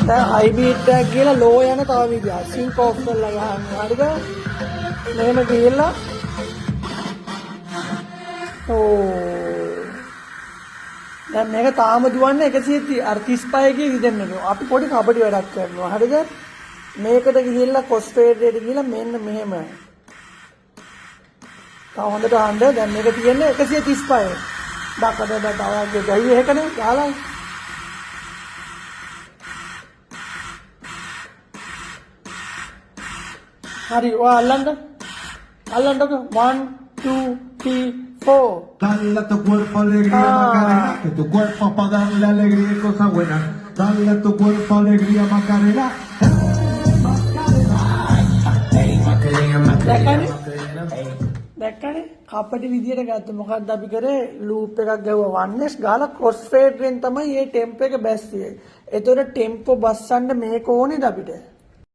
දැන් හයි බීට් එකක් ගිහලා ලෝ යන තව විදියක්. සින්ක් ඔෆ් කරලා ගන්න. හරිද? මෙහෙම ගිහලා දැන් මේක තාම දුවන්නේ 130 අර 35 රිදම් එක. අපි පොඩි කබඩි වැඩක් කරනවා. හරිද? මේකට ගිහිල්ලා කොස්ෆේඩ් එකට ගිහිල්ලා මෙන්න මෙහෙම. තව හොඳට අහන්න. දැන් මේක තියෙන්නේ 135. දකඩ තවගේ ගහුවේ එකනේ ගහලා. හරි ඔය අල්ලන්න. අල්ලන්නකෝ 1 2 3 4. Dale a tu cuerpo alegría, Macarena, que tu cuerpo para darle alegría y cosas buenas. Dale a tu cuerpo alegría, Macarena. දැක්කනේ කපටි විදියට ගත්ත. මොකක්ද අපි කරේ? ලූප් එකක් ගැහුවා 1s ගාලා ක්‍රොස් ෆේඩ් වෙන් තමයි මේ ටෙම්පෝ එක බැස්සියේ. ඒතකොට ටෙම්පෝ බස්සන්න මේක ඕනේද අපිට?